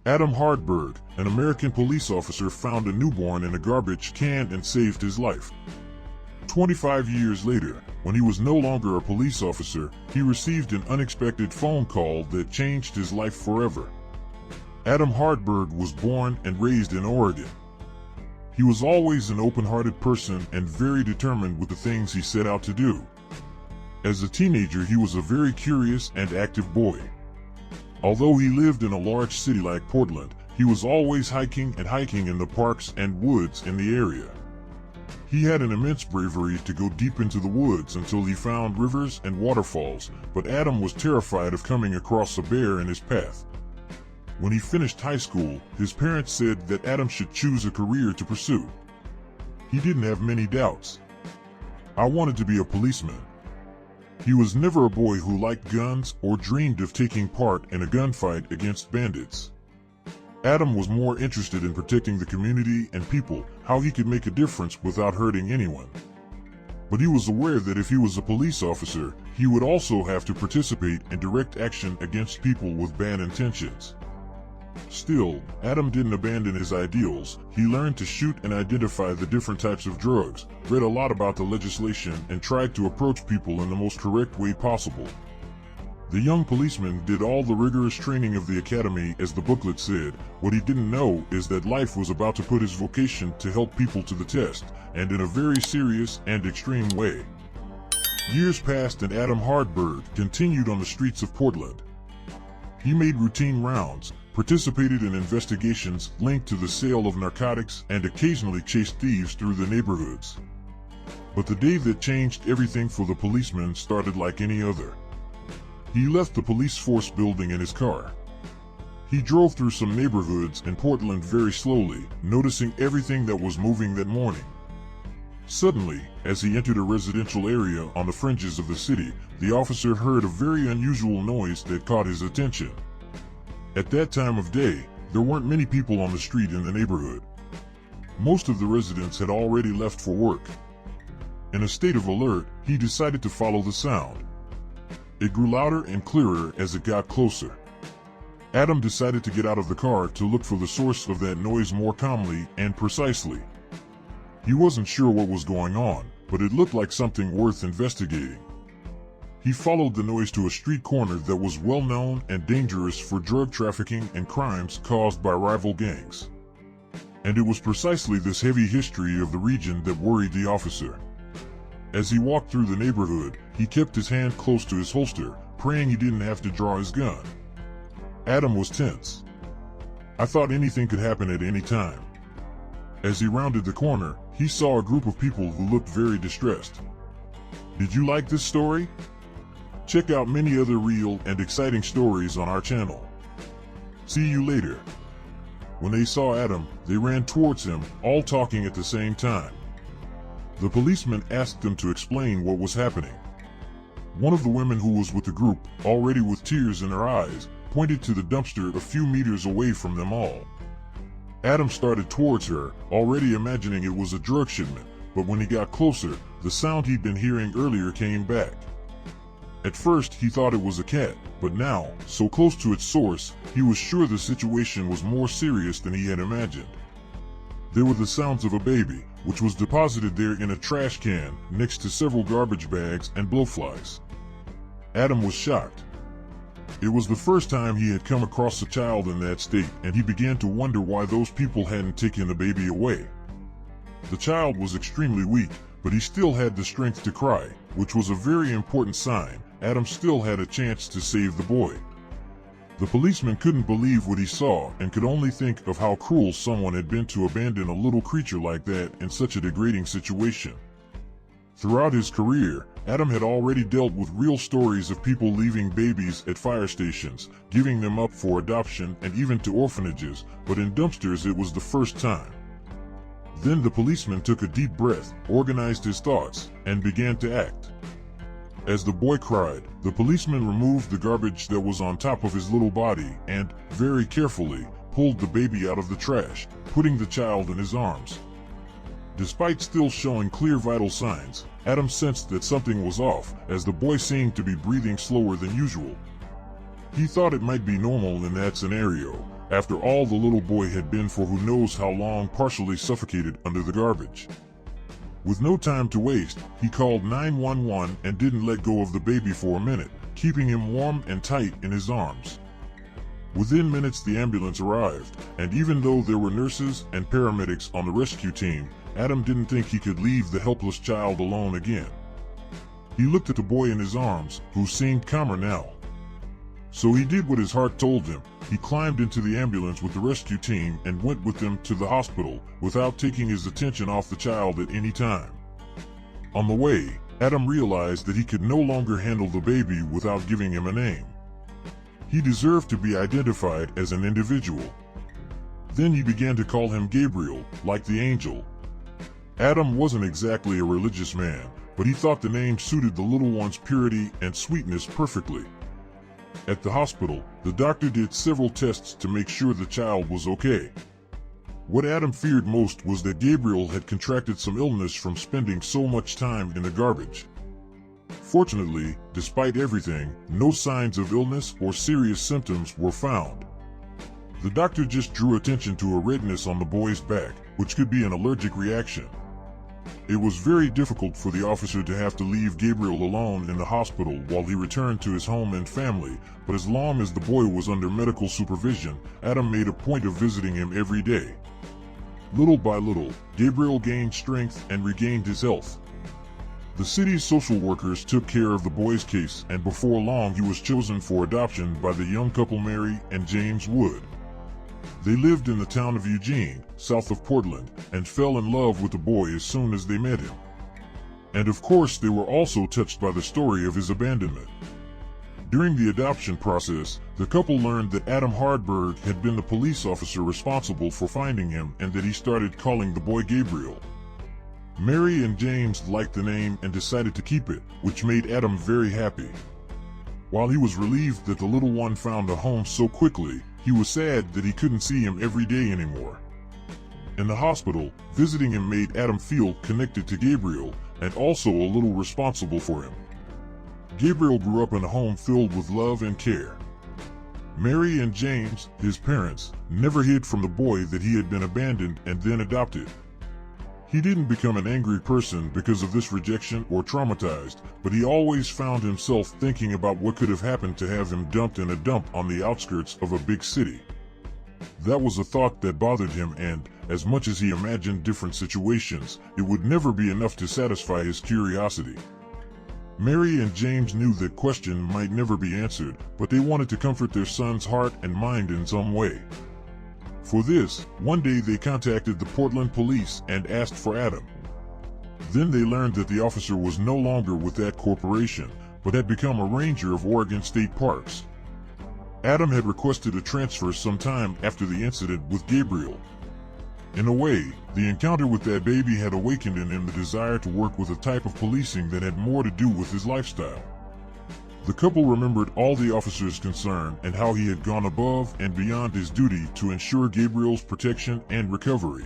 Adam Hardberg, an American police officer, found a newborn in a garbage can and saved his life. 25 years later, when he was no longer a police officer, he received an unexpected phone call that changed his life forever. Adam Hardberg was born and raised in Oregon. He was always an open-hearted person and very determined with the things he set out to do. As a teenager, he was a very curious and active boy. Although he lived in a large city like Portland, he was always hiking in the parks and woods in the area. He had an immense bravery to go deep into the woods until he found rivers and waterfalls, but Adam was terrified of coming across a bear in his path. When he finished high school, his parents said that Adam should choose a career to pursue. He didn't have many doubts. "I wanted to be a policeman." He was never a boy who liked guns or dreamed of taking part in a gunfight against bandits. Adam was more interested in protecting the community and people, how he could make a difference without hurting anyone. But he was aware that if he was a police officer, he would also have to participate in direct action against people with bad intentions. Still, Adam didn't abandon his ideals. He learned to shoot and identify the different types of drugs, read a lot about the legislation, and tried to approach people in the most correct way possible. The young policeman did all the rigorous training of the academy, as the booklet said. What he didn't know is that life was about to put his vocation to help people to the test, and in a very serious and extreme way. Years passed and Adam Hardberg continued on the streets of Portland. He made routine rounds, participated in investigations linked to the sale of narcotics, and occasionally chased thieves through the neighborhoods. But the day that changed everything for the policeman started like any other. He left the police force building in his car. He drove through some neighborhoods in Portland very slowly, noticing everything that was moving that morning. Suddenly, as he entered a residential area on the fringes of the city, the officer heard a very unusual noise that caught his attention. At that time of day, there weren't many people on the street in the neighborhood. Most of the residents had already left for work. In a state of alert, he decided to follow the sound. It grew louder and clearer as it got closer. Adam decided to get out of the car to look for the source of that noise more calmly and precisely. He wasn't sure what was going on, but it looked like something worth investigating. He followed the noise to a street corner that was well known and dangerous for drug trafficking and crimes caused by rival gangs. And it was precisely this heavy history of the region that worried the officer. As he walked through the neighborhood, he kept his hand close to his holster, praying he didn't have to draw his gun. Adam was tense. I thought anything could happen at any time. As he rounded the corner, he saw a group of people who looked very distressed. Did you like this story? Check out many other real and exciting stories on our channel. See you later. When they saw Adam, they ran towards him, all talking at the same time. The policeman asked them to explain what was happening. One of the women who was with the group, already with tears in her eyes, pointed to the dumpster a few meters away from them all. Adam started towards her, already imagining it was a drug shipment, but when he got closer, the sound he'd been hearing earlier came back. At first, he thought it was a cat, but now, so close to its source, he was sure the situation was more serious than he had imagined. There were the sounds of a baby, which was deposited there in a trash can, next to several garbage bags and blowflies. Adam was shocked. It was the first time he had come across a child in that state, and he began to wonder why those people hadn't taken the baby away. The child was extremely weak, but he still had the strength to cry, which was a very important sign. Adam still had a chance to save the boy. The policeman couldn't believe what he saw and could only think of how cruel someone had been to abandon a little creature like that in such a degrading situation. Throughout his career, Adam had already dealt with real stories of people leaving babies at fire stations, giving them up for adoption, and even to orphanages, but in dumpsters it was the first time. Then the policeman took a deep breath, organized his thoughts, and began to act. As the boy cried, the policeman removed the garbage that was on top of his little body and, very carefully, pulled the baby out of the trash, putting the child in his arms. Despite still showing clear vital signs, Adam sensed that something was off, as the boy seemed to be breathing slower than usual. He thought it might be normal in that scenario, after all the little boy had been for who knows how long partially suffocated under the garbage. With no time to waste, he called 911 and didn't let go of the baby for a minute, keeping him warm and tight in his arms. Within minutes the ambulance arrived, and even though there were nurses and paramedics on the rescue team, Adam didn't think he could leave the helpless child alone again. He looked at the boy in his arms, who seemed calmer now. So he did what his heart told him. He climbed into the ambulance with the rescue team and went with them to the hospital, without taking his attention off the child at any time. On the way, Adam realized that he could no longer handle the baby without giving him a name. He deserved to be identified as an individual. Then he began to call him Gabriel, like the angel. Adam wasn't exactly a religious man, but he thought the name suited the little one's purity and sweetness perfectly. At the hospital, the doctor did several tests to make sure the child was okay. What Adam feared most was that Gabriel had contracted some illness from spending so much time in the garbage. Fortunately, despite everything, no signs of illness or serious symptoms were found. The doctor just drew attention to a redness on the boy's back, which could be an allergic reaction. It was very difficult for the officer to have to leave Gabriel alone in the hospital while he returned to his home and family, but as long as the boy was under medical supervision, Adam made a point of visiting him every day. Little by little, Gabriel gained strength and regained his health. The city's social workers took care of the boy's case, and before long he was chosen for adoption by the young couple Mary and James Wood. They lived in the town of Eugene, south of Portland, and fell in love with the boy as soon as they met him. And of course they were also touched by the story of his abandonment. During the adoption process, the couple learned that Adam Hardberg had been the police officer responsible for finding him and that he started calling the boy Gabriel. Mary and James liked the name and decided to keep it, which made Adam very happy. While he was relieved that the little one found a home so quickly, he was sad that he couldn't see him every day anymore. In the hospital, visiting him made Adam feel connected to Gabriel and also a little responsible for him. Gabriel grew up in a home filled with love and care. Mary and James, his parents, never hid from the boy that he had been abandoned and then adopted. He didn't become an angry person because of this rejection or traumatized, but he always found himself thinking about what could have happened to have him dumped in a dump on the outskirts of a big city. That was a thought that bothered him, and, as much as he imagined different situations, it would never be enough to satisfy his curiosity. Mary and James knew that question might never be answered, but they wanted to comfort their son's heart and mind in some way. For this, one day they contacted the Portland police and asked for Adam. Then they learned that the officer was no longer with that corporation, but had become a ranger of Oregon State Parks. Adam had requested a transfer sometime after the incident with Gabriel. In a way, the encounter with that baby had awakened in him the desire to work with a type of policing that had more to do with his lifestyle. The couple remembered all the officer's concern and how he had gone above and beyond his duty to ensure Gabriel's protection and recovery.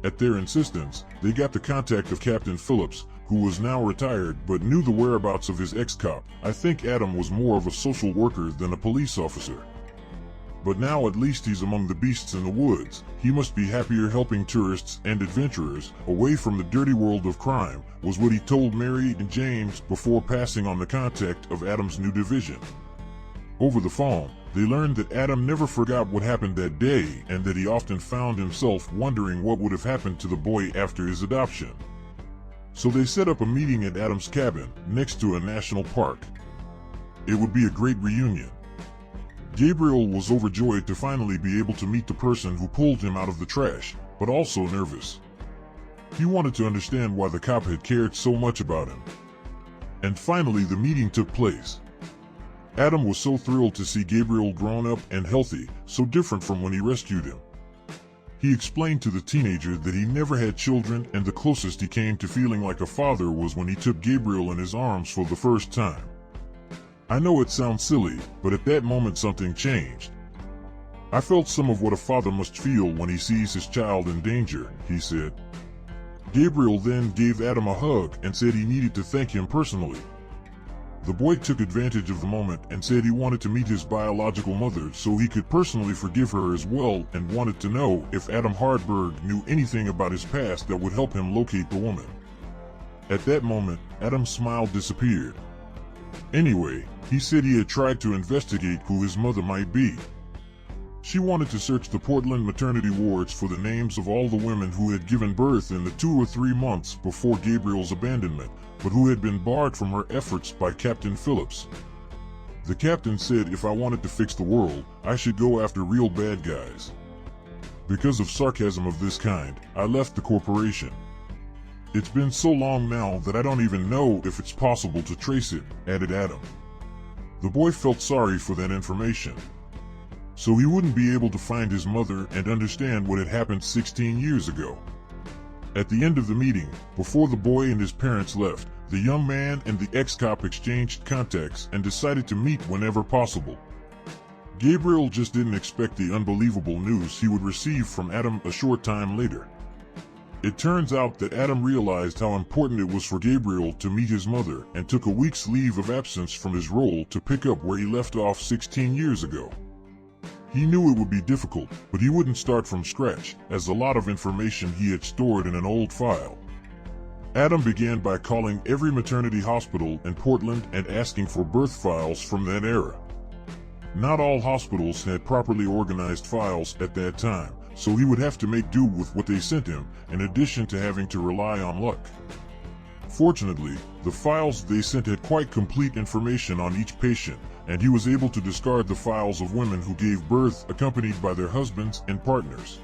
At their insistence, they got the contact of Captain Phillips, who was now retired but knew the whereabouts of his ex-cop. I think Adam was more of a social worker than a police officer. But now at least he's among the beasts in the woods. He must be happier helping tourists and adventurers away from the dirty world of crime, was what he told Mary and James before passing on the contact of Adam's new division. Over the phone, they learned that Adam never forgot what happened that day and that he often found himself wondering what would have happened to the boy after his adoption. So they set up a meeting at Adam's cabin, next to a national park. It would be a great reunion. Gabriel was overjoyed to finally be able to meet the person who pulled him out of the trash, but also nervous. He wanted to understand why the cop had cared so much about him. And finally the meeting took place. Adam was so thrilled to see Gabriel grown up and healthy, so different from when he rescued him. He explained to the teenager that he never had children, and the closest he came to feeling like a father was when he took Gabriel in his arms for the first time. I know it sounds silly, but at that moment something changed. I felt some of what a father must feel when he sees his child in danger, he said. Gabriel then gave Adam a hug and said he needed to thank him personally. The boy took advantage of the moment and said he wanted to meet his biological mother so he could personally forgive her as well, and wanted to know if Adam Hardberg knew anything about his past that would help him locate the woman. At that moment, Adam's smile disappeared. Anyway, he said he had tried to investigate who his mother might be. She wanted to search the Portland maternity wards for the names of all the women who had given birth in the 2 or 3 months before Gabriel's abandonment, but who had been barred from her efforts by Captain Phillips. The captain said if I wanted to fix the world, I should go after real bad guys. Because of sarcasm of this kind, I left the corporation. It's been so long now that I don't even know if it's possible to trace it, added Adam. The boy felt sorry for that information. So he wouldn't be able to find his mother and understand what had happened 16 years ago. At the end of the meeting, before the boy and his parents left, the young man and the ex-cop exchanged contacts and decided to meet whenever possible. Gabriel just didn't expect the unbelievable news he would receive from Adam a short time later. It turns out that Adam realized how important it was for Gabriel to meet his mother and took a week's leave of absence from his role to pick up where he left off 16 years ago. He knew it would be difficult, but he wouldn't start from scratch, as a lot of information he had stored in an old file. Adam began by calling every maternity hospital in Portland and asking for birth files from that era. Not all hospitals had properly organized files at that time, so he would have to make do with what they sent him, in addition to having to rely on luck. Fortunately, the files they sent had quite complete information on each patient, and he was able to discard the files of women who gave birth accompanied by their husbands and partners.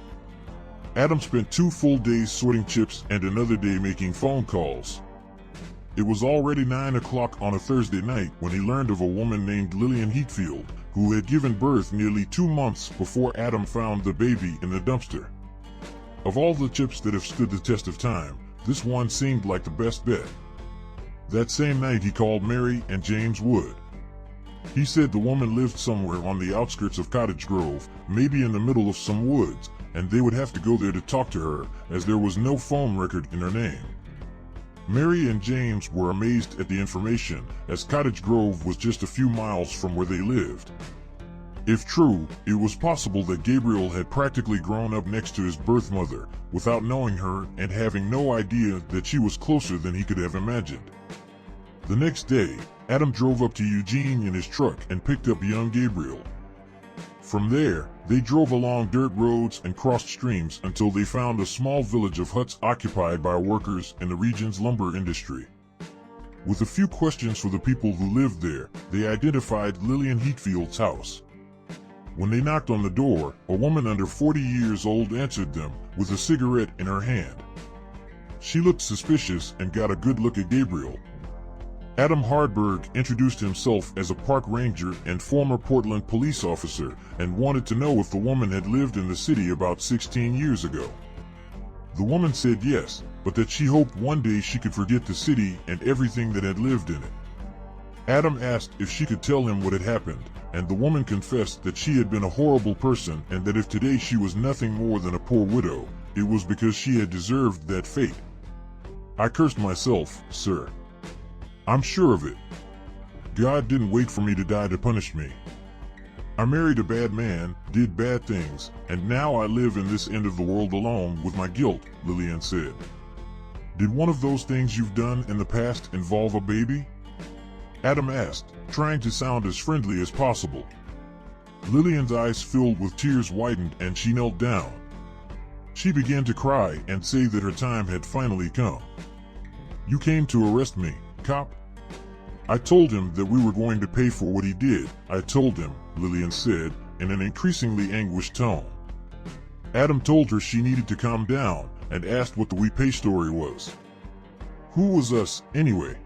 Adam spent 2 full days sorting chips and another day making phone calls. It was already 9 o'clock on a Thursday night when he learned of a woman named Lillian Heatfield, who had given birth nearly 2 months before Adam found the baby in the dumpster. Of all the chips that have stood the test of time, this one seemed like the best bet. That same night he called Mary and James Wood. He said the woman lived somewhere on the outskirts of Cottage Grove, maybe in the middle of some woods, and they would have to go there to talk to her, as there was no phone record in her name. Mary and James were amazed at the information, as Cottage Grove was just a few miles from where they lived. If true, it was possible that Gabriel had practically grown up next to his birth mother, without knowing her and having no idea that she was closer than he could have imagined. The next day, Adam drove up to Eugene in his truck and picked up young Gabriel. From there, they drove along dirt roads and crossed streams until they found a small village of huts occupied by workers in the region's lumber industry. With a few questions for the people who lived there, they identified Lillian Heatfield's house. When they knocked on the door, a woman under 40 years old answered them, with a cigarette in her hand. She looked suspicious and got a good look at Gabriel. Adam Hardberg introduced himself as a park ranger and former Portland police officer, and wanted to know if the woman had lived in the city about 16 years ago. The woman said yes, but that she hoped one day she could forget the city and everything that had lived in it. Adam asked if she could tell him what had happened, and the woman confessed that she had been a horrible person and that if today she was nothing more than a poor widow, it was because she had deserved that fate. I cursed myself, sir. I'm sure of it. God didn't wait for me to die to punish me. I married a bad man, did bad things, and now I live in this end of the world alone with my guilt, Lillian said. Did one of those things you've done in the past involve a baby? Adam asked, trying to sound as friendly as possible. Lillian's eyes filled with tears widened and she knelt down. She began to cry and say that her time had finally come. You came to arrest me, cop? I told him that we were going to pay for what he did, I told him, Lillian said, in an increasingly anguished tone. Adam told her she needed to calm down and asked what the we pay story was. Who was us, anyway?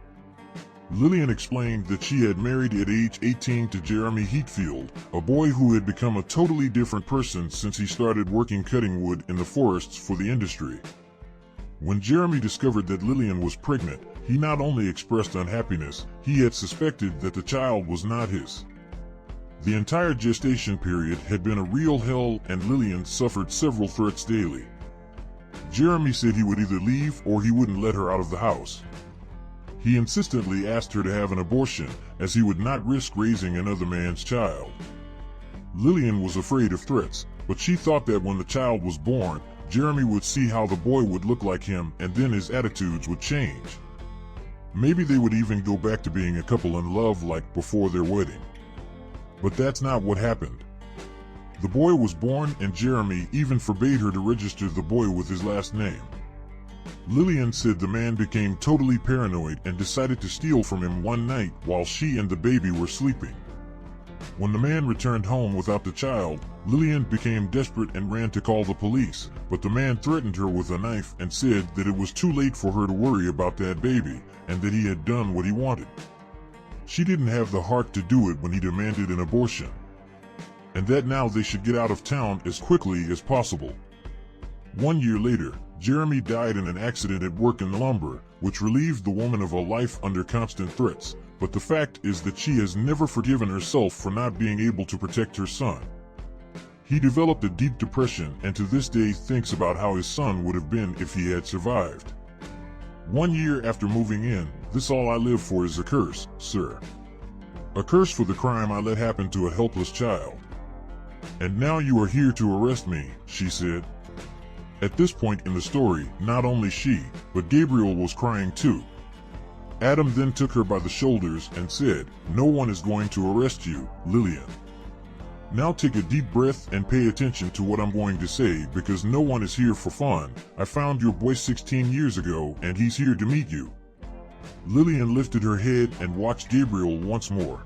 Lillian explained that she had married at age 18 to Jeremy Heatfield, a boy who had become a totally different person since he started working cutting wood in the forests for the industry. When Jeremy discovered that Lillian was pregnant, he not only expressed unhappiness, he had suspected that the child was not his. The entire gestation period had been a real hell and Lillian suffered several threats daily. Jeremy said he would either leave or he wouldn't let her out of the house. He insistently asked her to have an abortion, as he would not risk raising another man's child. Lillian was afraid of threats, but she thought that when the child was born, Jeremy would see how the boy would look like him, and then his attitudes would change. Maybe they would even go back to being a couple in love like before their wedding. But that's not what happened. The boy was born, and Jeremy even forbade her to register the boy with his last name. Lillian said the man became totally paranoid and decided to steal from him one night while she and the baby were sleeping. When the man returned home without the child, Lillian became desperate and ran to call the police, but the man threatened her with a knife and said that it was too late for her to worry about that baby, and that he had done what he wanted. She didn't have the heart to do it when he demanded an abortion, and that now they should get out of town as quickly as possible. 1 year later, Jeremy died in an accident at work in lumber, which relieved the woman of a life under constant threats, but the fact is that she has never forgiven herself for not being able to protect her son. He developed a deep depression and to this day thinks about how his son would have been if he had survived. 1 year after moving in, "This all I live for is a curse, sir. A curse for the crime I let happen to a helpless child. And now you are here to arrest me," she said. At this point in the story, not only she, but Gabriel was crying too. Adam then took her by the shoulders and said, "No one is going to arrest you, Lillian. Now take a deep breath and pay attention to what I'm going to say, because no one is here for fun. I found your boy 16 years ago and he's here to meet you." Lillian lifted her head and watched Gabriel once more.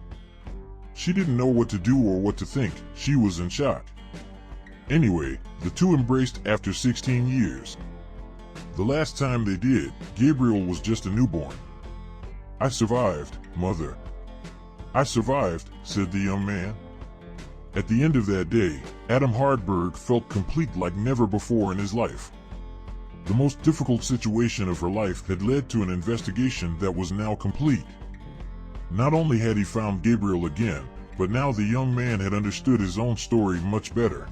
She didn't know what to do or what to think. She was in shock. Anyway, the two embraced after 16 years. The last time they did, Gabriel was just a newborn. "I survived, Mother. I survived," said the young man. At the end of that day, Adam Hardberg felt complete like never before in his life. The most difficult situation of her life had led to an investigation that was now complete. Not only had he found Gabriel again, but now the young man had understood his own story much better.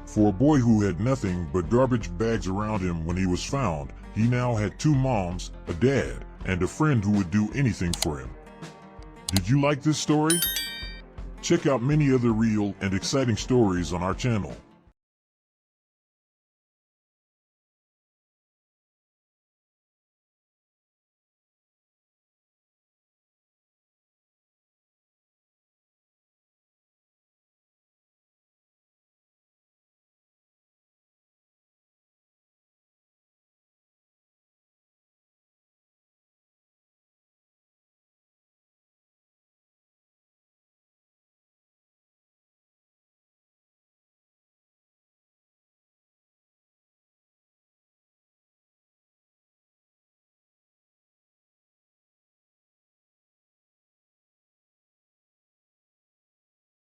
For a boy who had nothing but garbage bags around him when he was found, he now had two moms, a dad, and a friend who would do anything for him. Did you like this story? Check out many other real and exciting stories on our channel.